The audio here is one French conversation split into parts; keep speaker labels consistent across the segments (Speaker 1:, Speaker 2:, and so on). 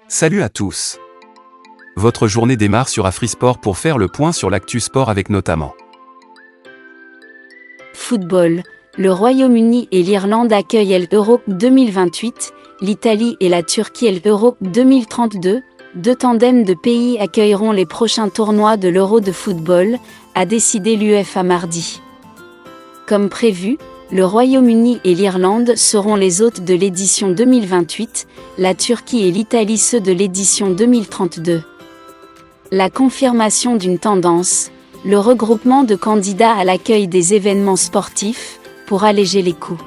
Speaker 1: Salut à tous. Votre journée démarre sur AfriSport pour faire le point sur l'actu sport avec notamment
Speaker 2: Football. Le Royaume-Uni et l'Irlande accueillent l'Euro 2028, l'Italie et la Turquie l'Euro 2032. Deux tandems de pays accueilleront les prochains tournois de l'Euro de football, a décidé l'UEFA mardi. Comme prévu, le Royaume-Uni et l'Irlande seront les hôtes de l'édition 2028, la Turquie et l'Italie ceux de l'édition 2032. La confirmation d'une tendance, le regroupement de candidats à l'accueil des événements sportifs, pour alléger les coûts.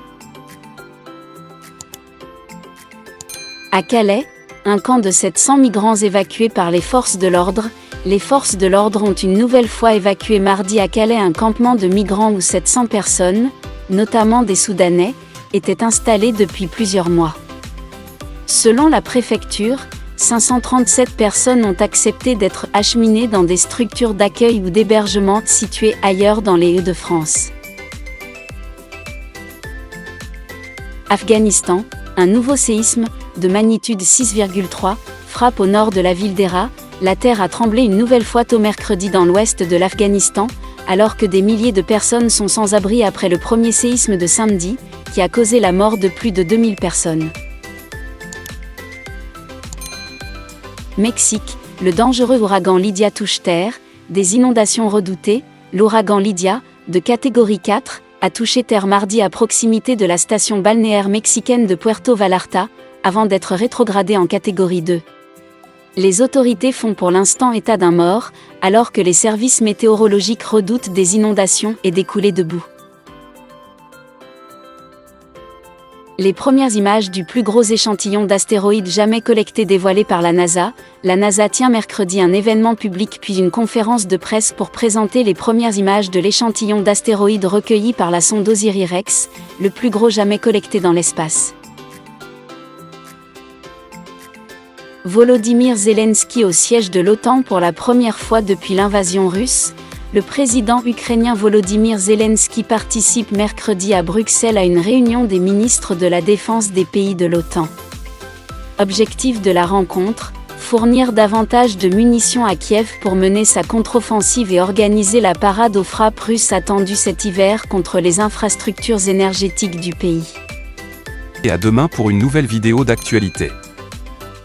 Speaker 2: À Calais, un camp de 700 migrants évacués par les forces de l'ordre ont une nouvelle fois évacué mardi à Calais un campement de migrants où 700 personnes, notamment des Soudanais, étaient installées depuis plusieurs mois. Selon la préfecture, 537 personnes ont accepté d'être acheminées dans des structures d'accueil ou d'hébergement situées ailleurs dans les Hauts-de-France. Afghanistan, un nouveau séisme, de magnitude 6,3, frappe au nord de la ville d'Hérat. La terre a tremblé une nouvelle fois tôt mercredi dans l'ouest de l'Afghanistan, alors que des milliers de personnes sont sans abri après le premier séisme de samedi, qui a causé la mort de plus de 2000 personnes. Mexique, le dangereux ouragan Lydia touche terre, des inondations redoutées. L'ouragan Lydia, de catégorie 4, a touché terre mardi à proximité de la station balnéaire mexicaine de Puerto Vallarta, avant d'être rétrogradé en catégorie 2. Les autorités font pour l'instant état d'un mort, alors que les services météorologiques redoutent des inondations et des coulées de boue. Les premières images du plus gros échantillon d'astéroïdes jamais collecté dévoilées par la NASA tient mercredi un événement public puis une conférence de presse pour présenter les premières images de l'échantillon d'astéroïdes recueilli par la sonde OSIRIS-REx, le plus gros jamais collecté dans l'espace. Volodymyr Zelensky au siège de l'OTAN pour la première fois depuis l'invasion russe. Le président ukrainien Volodymyr Zelensky participe mercredi à Bruxelles à une réunion des ministres de la Défense des pays de l'OTAN. Objectif de la rencontre, fournir davantage de munitions à Kiev pour mener sa contre-offensive et organiser la parade aux frappes russes attendue cet hiver contre les infrastructures énergétiques du pays.
Speaker 1: Et à demain pour une nouvelle vidéo d'actualité.